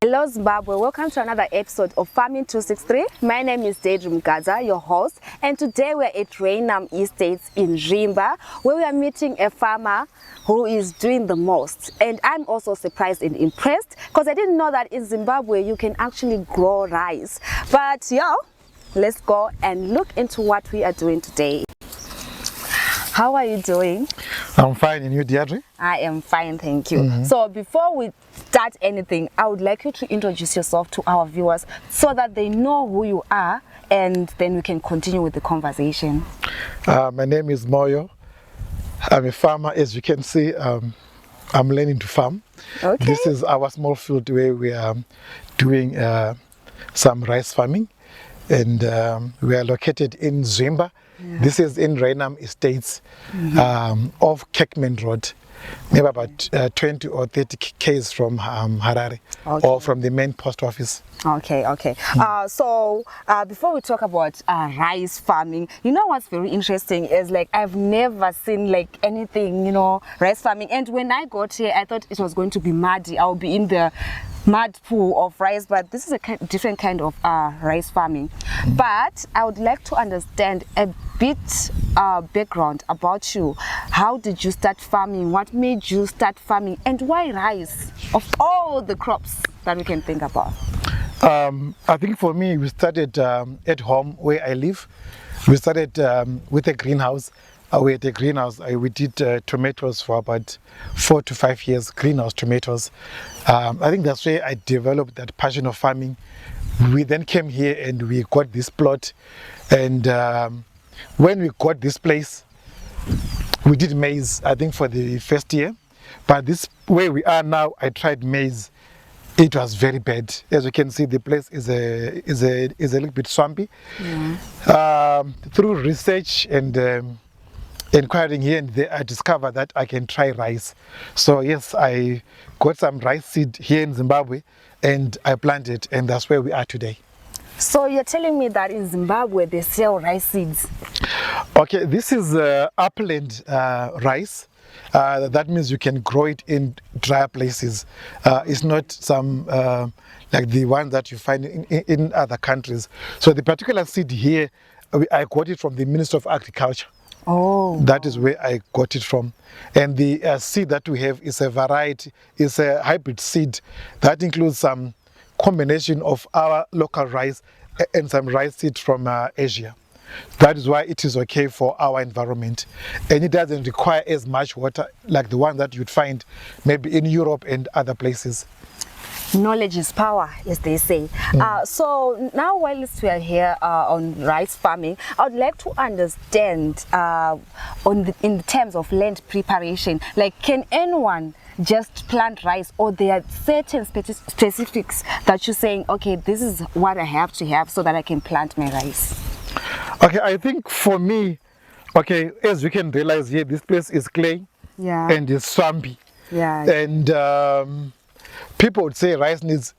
Hello Zimbabwe, welcome to another episode of Farming 263. My name is Deidre Mgaza, your host, and today we're at Rainham Estates in Zimba, where we are meeting a farmer who is doing the most. And I'm also surprised and impressed because I didn't know that in Zimbabwe you can actually grow rice. But let's go and look into what we are doing today. How are you doing? I'm fine, and you, Deidre? I am fine, thank you. So before we start anything, I would like you to introduce yourself to our viewers so that they know who you are, and then we can continue with the conversation. My name is Moyo. I'm a farmer. As you can see, I'm learning to farm. Okay. This is our small field where we are doing some rice farming, and we are located in Zimba. This is in Rainham Estates off Kekman Road, maybe about 20 or 30 k's from Harare, or from the main post office. Okay. So before we talk about rice farming, you know what's very interesting is like I've never seen like anything, rice farming. And when I got here, I thought it was going to be muddy. I'll be in the mud pool of rice, but this is a different kind of rice farming. But I would like to understand a bit background about you. How did you start farming? What made you start farming, and why rice of all the crops that we can think about? I think for me, we started at home where I live. We started with a greenhouse. We had a greenhouse. We did tomatoes for about 4 to 5 years, greenhouse tomatoes. I think that's where I developed that passion of farming. We then came here and we got this plot. And when we got this place, we did maize, I think, for the first year. But this where we are now, I tried maize. It was very bad. As you can see, the place is a little bit swampy. Through research and inquiring here and there, I discovered that I can try rice. So yes, I got some rice seed here in Zimbabwe and I planted, and that's where we are today. So you're telling me that in Zimbabwe they sell rice seeds? Okay, this is upland rice. That means you can grow it in drier places. It's not some like the ones that you find in other countries. So the particular seed here, I got it from the Ministry of Agriculture. Oh, that is where I got it from. And the seed that we have is a variety, is a hybrid seed that includes some combination of our local rice and some rice seed from Asia. That is why it is okay for our environment, and it doesn't require as much water like the one that you'd find maybe in Europe and other places. Knowledge is power, as they say. So now, whilst we are here on rice farming, I would like to understand in terms of land preparation. Like, can anyone just plant rice, or there are certain specifics that you're saying, okay, this is what I have to have so that I can plant my rice? Okay, I think for me, okay, as you can realize here, this place is clay and it's swampy. And people would say rice needs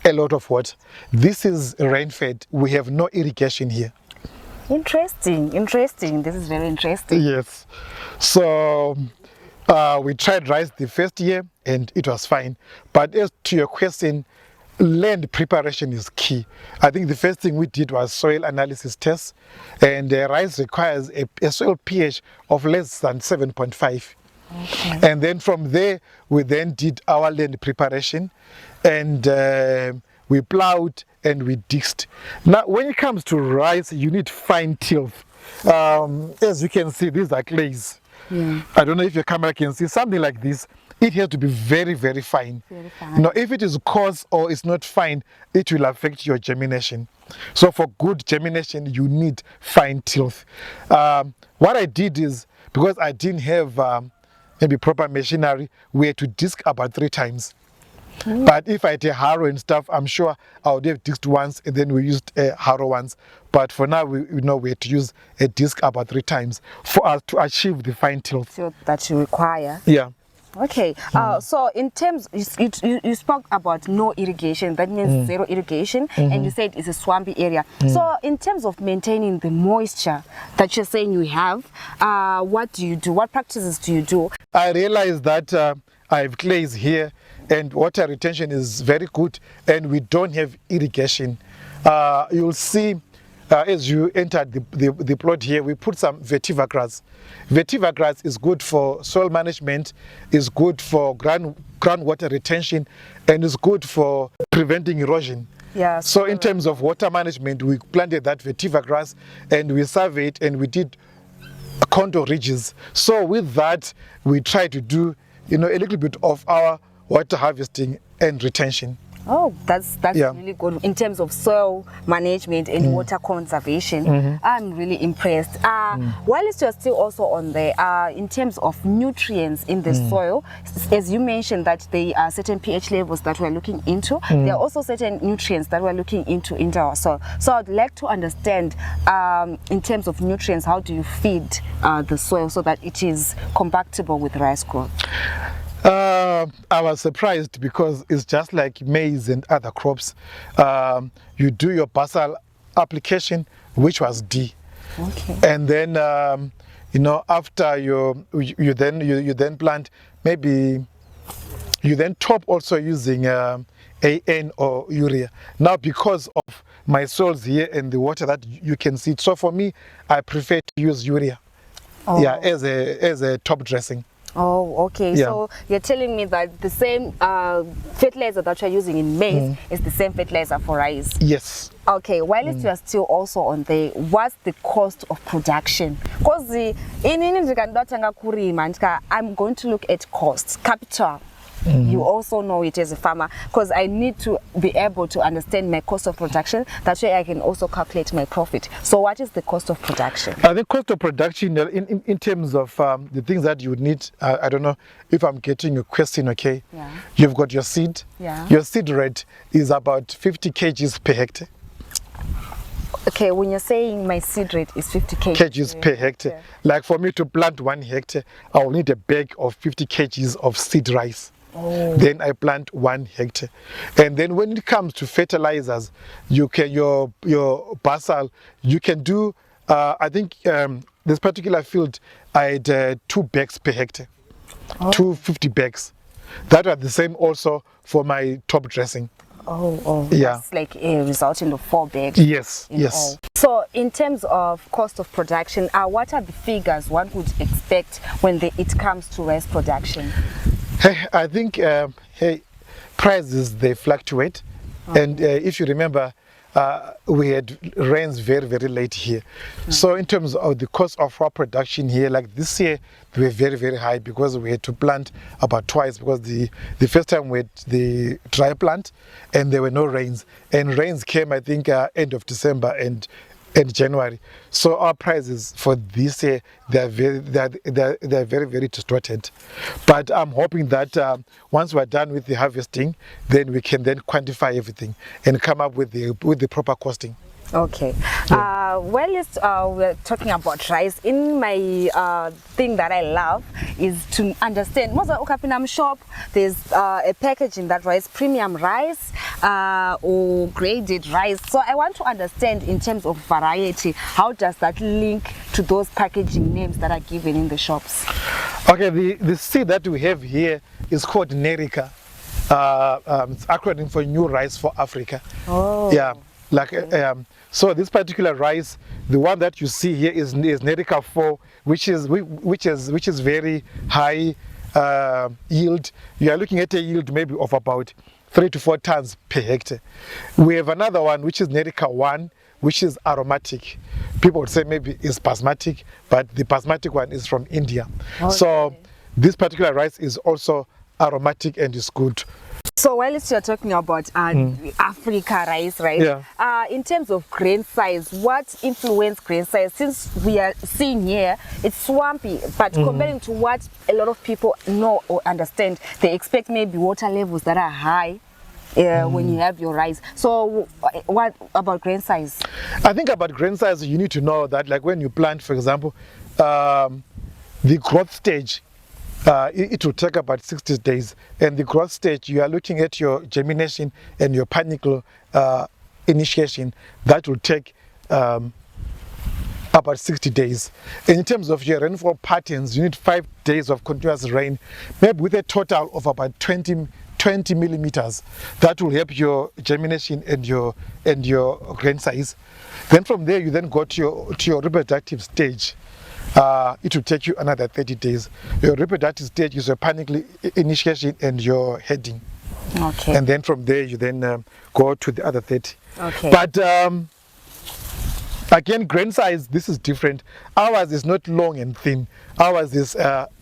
a lot of water. This is rain-fed. We have no irrigation here. Interesting. This is very interesting. Yes. So we tried rice the first year and it was fine. But as to your question, land preparation is key. I think the first thing we did was soil analysis tests, and rice requires a soil pH of less than 7.5. Okay. And then from there, we then did our land preparation, and we plowed and we digged. Now, when it comes to rice, you need fine tilth. As you can see, these are clays. I don't know if your camera can see something like this. It has to be very, very fine. If it is coarse or it's not fine, it will affect your germination. So for good germination, you need fine tilth. What I did is, because I didn't have maybe proper machinery, we had to disc about 3 times. But if I had a harrow and stuff, I'm sure I would have disked once and then we used a harrow once. But for now, we had to use a disc about 3 times for us to achieve the fine tilth that you require. Yeah. Okay, so in terms, you spoke about no irrigation, that means zero irrigation, and you said it's a swampy area. So in terms of maintaining the moisture that you're saying you have, what do you do? What practices do you do? I realized that I have clays here, and water retention is very good, and we don't have irrigation. You'll see as you enter the plot here, we put some vetiver grass. Vetiver grass is good for soil management, is good for groundwater retention, and is good for preventing erosion. Yeah, so in terms of water management, we planted that vetiver grass and we surveyed and we did contour ridges. So with that, we try to do, a little bit of our water harvesting and retention. Oh, that's really good in terms of soil management and water conservation. I'm really impressed. While you're still also on there, in terms of nutrients in the soil, as you mentioned that there are certain pH levels that we're looking into, there are also certain nutrients that we're looking into our soil. So I'd like to understand, in terms of nutrients, how do you feed the soil so that it is compatible with rice growth? I was surprised because it's just like maize and other crops. You do your basal application, which was D. Okay. And then, after you then plant, maybe you then top also using AN or urea. Now, because of my soils here and the water that you can see, so for me, I prefer to use urea. Oh. Yeah, as a top dressing. Oh, okay. Yeah. So you're telling me that the same fertilizer that you're using in maize is the same fertilizer for rice? Yes. Okay, while you are still also on there, what's the cost of production? Because I'm going to look at costs, capital. You also know it as a farmer, because I need to be able to understand my cost of production. That way I can also calculate my profit. So what is the cost of production? The cost of production in terms of the things that you would need, I don't know if I'm getting your question, okay? Yeah. You've got your seed. Yeah. Your seed rate is about 50 kgs per hectare. Okay, when you're saying my seed rate is 50 kgs per hectare, like for me to plant 1 hectare, I will need a bag of 50 kgs of seed rice. Oh. Then I plant 1 hectare, and then when it comes to fertilizers, you can your basal, you can do. I think this particular field, I had 2 bags per hectare, 250 bags. That are the same also for my top dressing. Oh, yeah. That's like a resulting of 4 bags. Yes, yes. All. So in terms of cost of production, what are the figures one would expect when it comes to rice production? I think prices, they fluctuate. Okay. And if you remember, we had rains very, very late here. So in terms of the cost of our production here, like this year, they were very, very high because we had to plant about twice, because the first time we had the dry plant and there were no rains. And rains came, I think, end of December and January. So our prices for this year, they're very, very distorted. But I'm hoping that once we're done with the harvesting, then we can then quantify everything and come up with the proper costing. Okay. Yeah. We're talking about rice. In my thing that I love is to understand. Most of the shop, there's a packaging that rice, premium rice or graded rice. So I want to understand in terms of variety, how does that link to those packaging names that are given in the shops? Okay, the seed that we have here is called Nerica. It's acronym for New Rice for Africa. Oh. Yeah. Like so this particular rice, the one that you see here is Nerica 4, which is very high yield. You are looking at a yield maybe of about 3 to 4 tons per hectare. We have another one which is Nerica 1, which is aromatic. People would say maybe it's basmati, but the basmati one is from India. Okay. So this particular rice is also aromatic and is good. So while you're talking about Africa rice, right? Yeah. In terms of grain size, what influenced grain size? Since we are seeing here, it's swampy, but comparing to what a lot of people know or understand, they expect maybe water levels that are high when you have your rice. So what about grain size? I think about grain size, you need to know that, like when you plant, for example, the growth stage, it will take about 60 days, and the growth stage, you are looking at your germination and your panicle initiation. That will take about 60 days. And in terms of your rainfall patterns, you need 5 days of continuous rain, maybe with a total of about 20 millimeters. That will help your germination and your grain size. Then from there, you then go to your reproductive stage. It will take you another 30 days. Your reproductive stage is your panicle initiation and your heading. Okay. And then from there, you then go to the other 30. Okay. But again, grain size, this is different. Ours is not long and thin. Ours is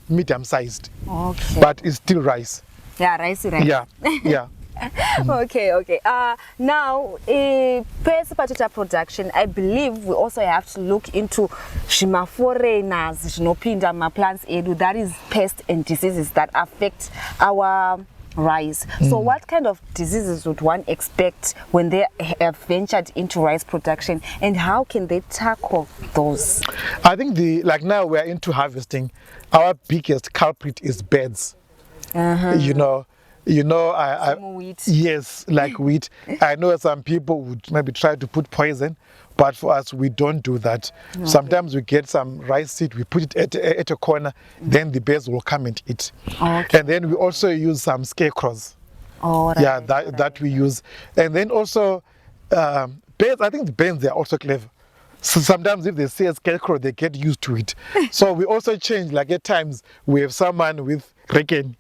medium sized. Okay. But it's still rice. Yeah, rice. Yeah, yeah. Okay. Now, pest potato production, I believe we also have to look into foreigners, zvinopinda maplants edu, that is pests and diseases that affect our rice. So what kind of diseases would one expect when they have ventured into rice production, and how can they tackle those? I think like now we're into harvesting. Our biggest culprit is birds. Wheat. Yes, like wheat. I know some people would maybe try to put poison, but for us, we don't do that. Okay. Sometimes we get some rice seed, we put it at a corner, then the birds will come and eat. Okay. And then we also use some scarecrows. Oh, right. Yeah, that we use. And then also, birds, I think the birds, they're also clever. So sometimes if they see a scarecrow, they get used to it. So we also change, like at times, we have someone with reckon.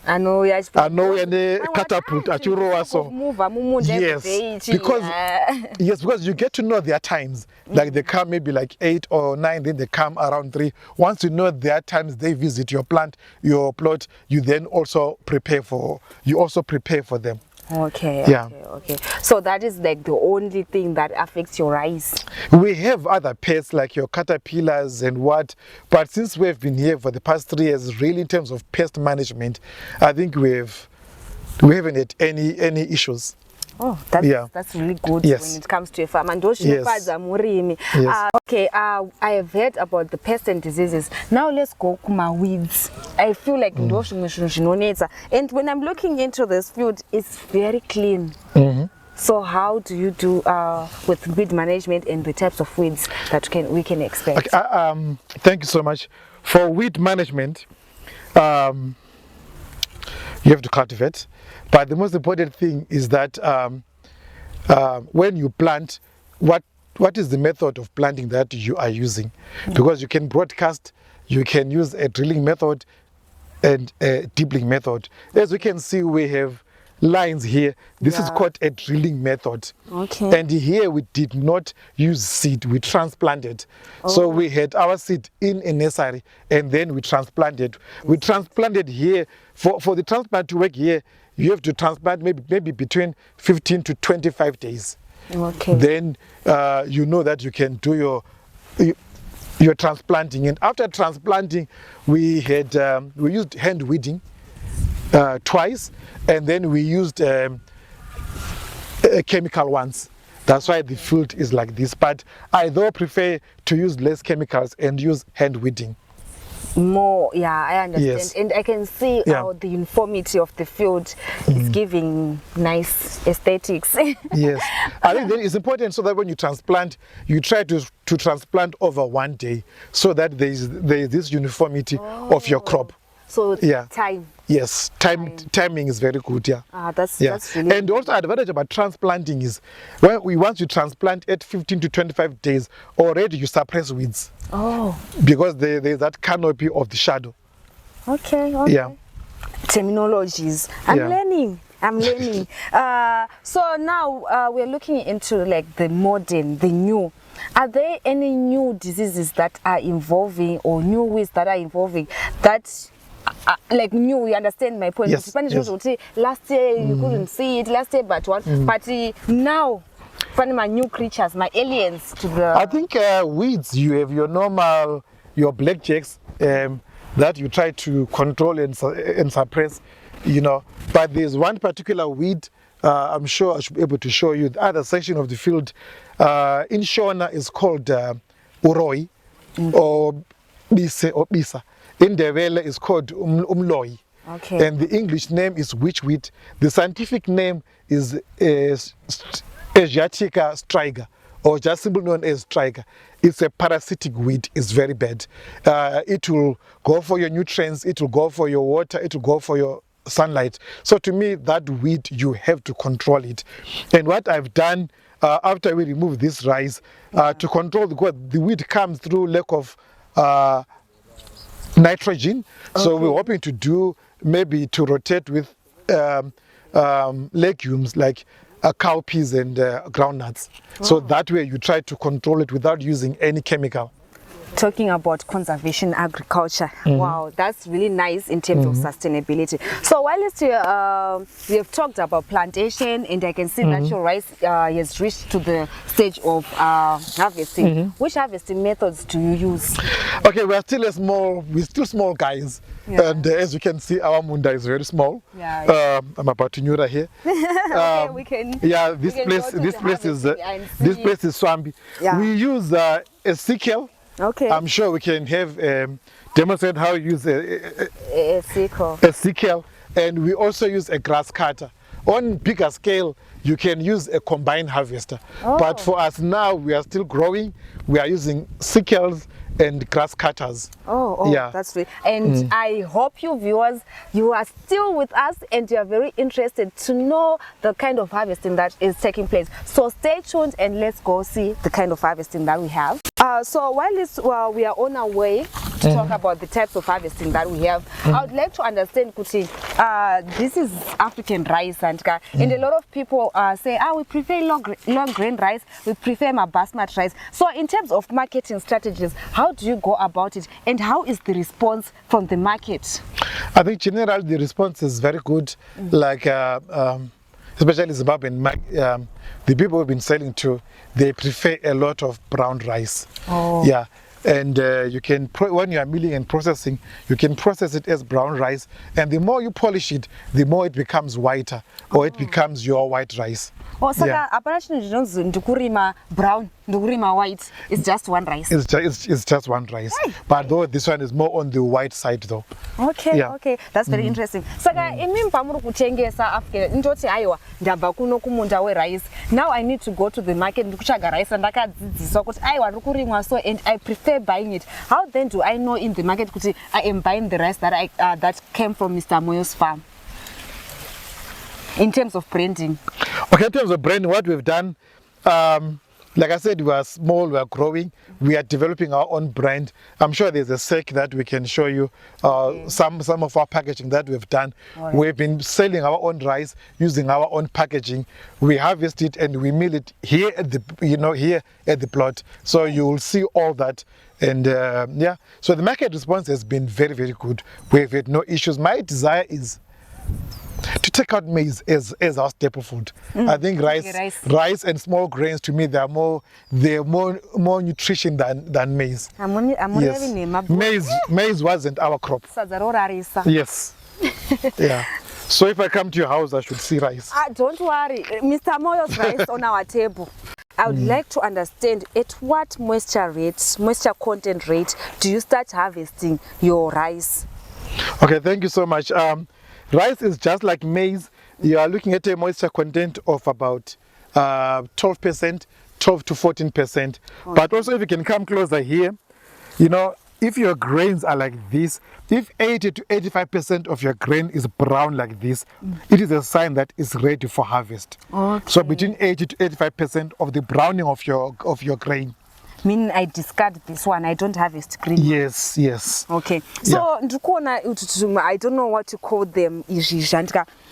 I know, yeah, and a catapult at your so because you get to know their times. Like they come maybe like 8 or 9, then they come around 3. Once you know their times, they visit your plant, your plot. You then also prepare for them. Okay. Yeah. Okay. So that is like the only thing that affects your rice. We have other pests like your caterpillars and what, but since we've been here for the past 3 years, really in terms of pest management, I think we haven't had any issues. Oh, that's really good. Yes. When it comes to a farm. And Yes. Okay, I have heard about the pests and diseases. Now let's go to my weeds. I feel like and when I'm looking into this field, it's very clean. So how do you do with weed management and the types of weeds that we can expect? Okay, thank you so much. For weed management, you have to cultivate, but the most important thing is that when you plant, what is the method of planting that you are using? Because you can broadcast, you can use a drilling method and a deepling method. As we can see, we have lines here. This is called a drilling method. Okay. And here we did not use seed, we transplanted. So we had our seed in a nursery and then we transplanted. We transplanted here. For the transplant to work here, you have to transplant maybe between 15 to 25 days. Okay. Then you know that you can do your transplanting. And after transplanting, we used hand weeding twice, and then we used chemical ones. That's why the field is like this. But I though prefer to use less chemicals and use hand weeding. More, yeah, I understand. Yes. And I can see how the uniformity of the field is giving nice aesthetics. Yes, I think then it's important so that when you transplant, you try to transplant over 1 day so that there is this uniformity of your crop. So time. Yes, timing is very good. Yeah. That's really. And also advantage about transplanting is once you transplant at 15 to 25 days, already you suppress weeds. Oh. Because there's that canopy of the shadow. Okay. Yeah. Terminologies. I'm learning. So now we're looking into like the modern, the new. Are there any new diseases that are involving or new weeds that are involving that? Like new, you understand my point. Yes. Last year you couldn't see it. Last year, but now, finding my new creatures, my aliens to the. I think weeds. You have your normal, your blackjacks that you try to control and suppress, But there's one particular weed. I'm sure I should be able to show you. The other section of the field in Shona is called uroi or bisa. In Ndebele is called umloi. Okay. And the English name is witchweed. The scientific name is Asiatica striga or just simply known as striker. It's a parasitic weed. It's very bad. It will go for your nutrients, it will go for your water, it will go for your sunlight. So to me, that weed, you have to control it. And what I've done after we remove this rice, to control the weed comes through lack of nitrogen. So we're hoping to do maybe to rotate with legumes like cowpeas and groundnuts. So that way you try to control it without using any chemical. Talking about conservation agriculture, wow, that's really nice in terms of sustainability. So while we have talked about plantation, and I can see that your rice has reached to the stage of harvesting. Which harvesting methods do you use? Okay, we're still small guys, and as you can see, our munda is very small. I'm about to Nura here. Okay, we can. Yeah, this place is Swambi. We use a sickle. Okay. I'm sure we can have demonstrate how you use a sickle. A sickle, and we also use a grass cutter. On bigger scale, you can use a combined harvester. But for us now, we are still growing. We are using sickles and grass cutters. Yeah, that's great. And I hope you viewers, you are still with us and you are very interested to know the kind of harvesting that is taking place. So stay tuned and let's go see the kind of harvesting that we have. So while we are on our way to talk about the types of harvesting that we have, I would like to understand, Kuti, this is African rice, and a lot of people say, we prefer long grain rice, we prefer my basmati rice. So in terms of marketing strategies, how do you go about it, and how is the response from the market? I think generally the response is very good, like especially Zimbabwean, the people we've been selling to, they prefer a lot of brown rice. Yeah, and you can, when you are milling and processing, you can process it as brown rice, and the more you polish it, the more it becomes whiter, or it becomes your white rice. So apparently brown, white, it's just one rice. It's just one rice. But though this one is more on the white side though. Okay, okay, that's very interesting. So now I need to go to the market and I prefer buying it. How then do I know in the market I am buying the rice that that came from Mr. Moyo's farm? In terms of branding. Okay, in terms of branding, what we've done, like I said, we are small, we are growing, we are developing our own brand. I'm sure there's a sec that we can show you some of our packaging that we've done. We've been selling our own rice using our own packaging. We harvest it and we mill it here at the here at the plot. So you will see all that. And yeah, so the market response has been very, very good. We've had no issues. My desire is to take out maize as our staple food. I think rice and small grains, to me, they're more nutrition than maize. Yes. Maize wasn't our crop. Yes. Yeah. So if I come to your house, I should see rice. Don't worry, Mr. Moyo's rice on our table. I would like to understand at what moisture content rate do you start harvesting your rice? Okay, thank you so much. Rice is just like maize. You are looking at a moisture content of about 12%, 12 to 14%. But also if you can come closer here, if your grains are like this, if 80 to 85% of your grain is brown like this, it is a sign that it's ready for harvest. So between 80 to 85% of the browning of your grain. Meaning I discard this one, I don't harvest green. Yes, yes. Okay. So I don't know what to call them,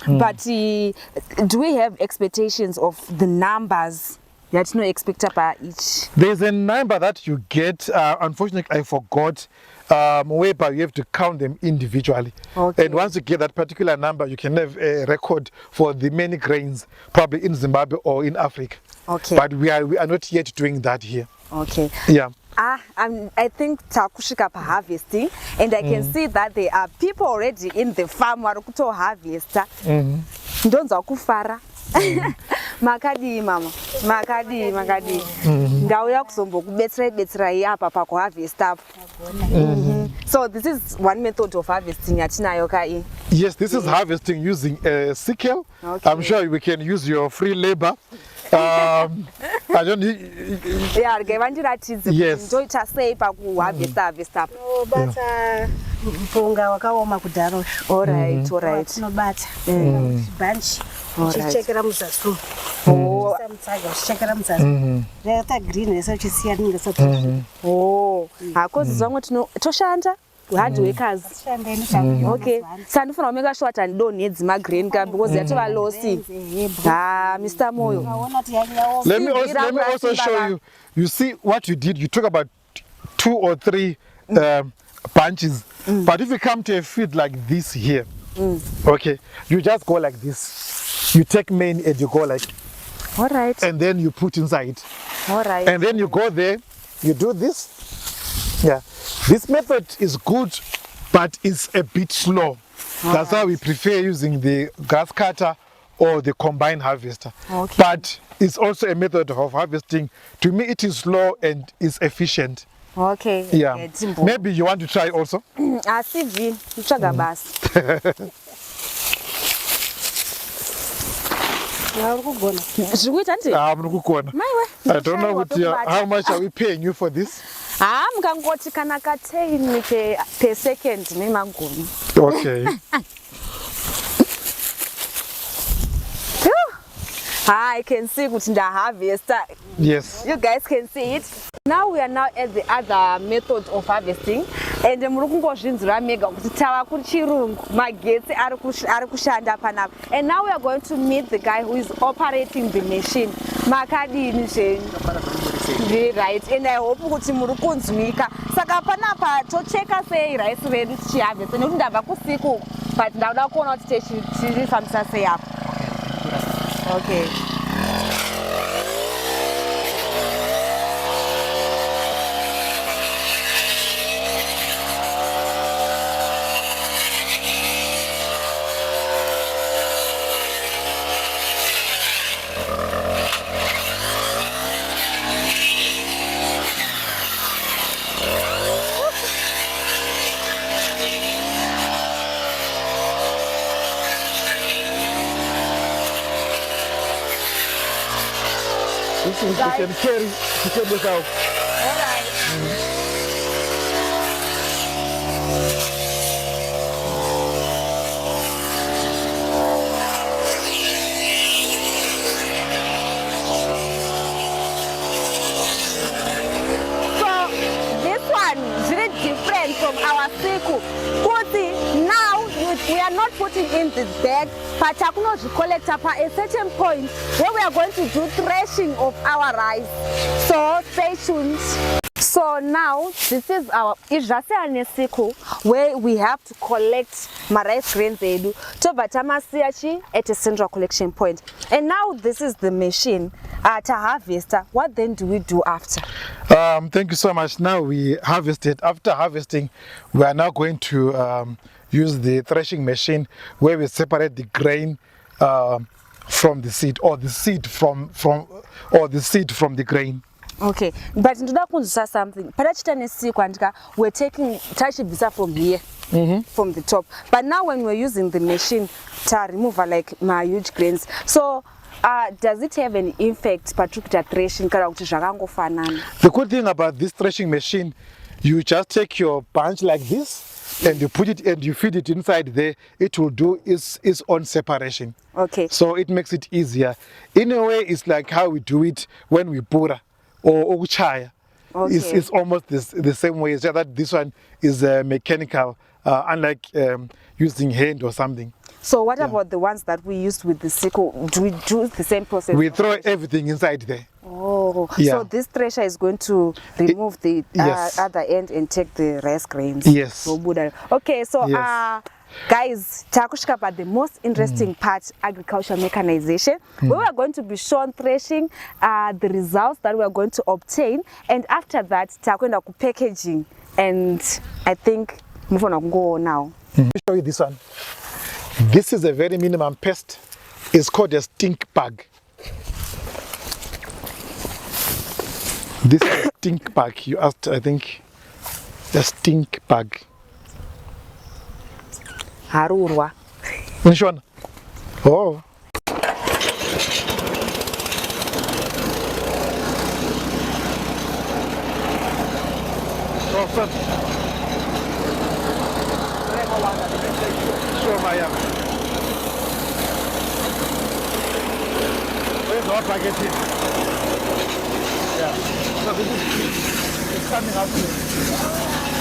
but do we have expectations of the numbers that you expect by each? There's a number that you get, unfortunately I forgot, whereby you have to count them individually. And once you get that particular number, you can have a record for the many grains, probably in Zimbabwe or in Africa. But we are not yet doing that here. Okay. Yeah. I think takushika pa harvesting, and I can see that there are people already in the farm warukuto harvester. Ndonza kufara. Makadi mama. Makadi. Ndauya kusombo kubetsera apa pa harvest up. So this is one method of harvesting yatinayo kai. Yes, this is harvesting using a sickle. I'm sure we can use your free labor I don't. Yeah, ngevandiratidze Yes. kuti ndoita sei pakuharvesta apa. Bata mpunga wakaoma kudaro. Alright, alright. Tinobata. Bunch. Chichekera muzasi. Oh, Samtsaga chichekera muzasi. Rata green eso chisiyana ngesoto. oh. Hakozi zvamwe toshanda. Hard workers. Shandeni shambo. Okay. Sandifuna umeka sure that ndonedzi magreen card because yatova lossy. Mr. Moyo. Unaona tiyanyawo. Let me also show you. You see what you did. You talk about 2 or 3 bunches, but if you come to a field like this here, okay, you just go like this. You take main and you go like, All right. and then you put inside, All right. and then you go there. You do this. Yeah, this method is good, but it's a bit slow. That's why we prefer using the grass cutter or the combine harvester. Okay. But it's also a method of harvesting. To me, it is slow and is efficient. Okay. Yeah. Timbo. Maybe you want to try also. Asivi, utsvaga basi. Ngakugona. Zvikuita ndi? Mukukona. Maiwe. I don't know how much are we paying you for this? Mukangoti kana ka 10 per second nemagumi. Okay. I can see kuti harvester. Yes. You guys can see it. Now we are now at the other method of harvesting, and muri kungozvinzira mega kuti tava kuchirungu magetsi ari kushanda panapa. And now we are going to meet the guy who is operating the machine. Makadini zvenyu. Right, and I hope kuti muri kunzwika. Saka panapa tocheka sei rice redu tichiharvesta nekuti ndabva kusiku, but ndauda kuona kuti tichifambisa sei apa. Okay. This is you can carry this out. From our siku. Now we are not putting in the bag, but we collect up at a certain point where we are going to do threshing of our rice. So stay tuned. So now this is our siku where we have to collect my rice grains to Batamasiachi at a central collection point. And now this is the machine to harvester. What then do we do after? Thank you so much. Now we harvested. After harvesting, we are now going to use the threshing machine where we separate the grain from the seed, or the seed from the grain. Okay, but ndoda kunzisa something. Patachita nesiku andika we're taking tachibvisa from here, from the top. But now when we're using the machine to remove like my huge grains, so does it have any effect patukita threshing kana kuti zvakangofanana? The good thing about this threshing machine, you just take your bunch like this and you put it and you feed it inside there. It will do its own separation. Okay. So it makes it easier. In a way, it's like how we do it when we pura or uchaya. Okay. It's almost the same way. It's just that this one is mechanical, unlike using hand or something. So what about the ones that we used with the sickle? Do we do the same process? We throw everything inside there. Oh, Yeah. so this thresher is going to remove the yes. other end and take the rice grains. Yes. Okay, so Yes. guys, takushika about the most interesting part, agricultural mechanization. We are going to be shown threshing, the results that we are going to obtain, and after that, takwenda ku packaging, and I think move on go now. Let me show you this one. This is a very minimum pest. It's called a stink bug. This is a stink bug. You asked, I think, a stink bug. Harurwa. Which one? Oh. son. Sure, my young. Where's our packet here? Yeah. So this is it's coming out here.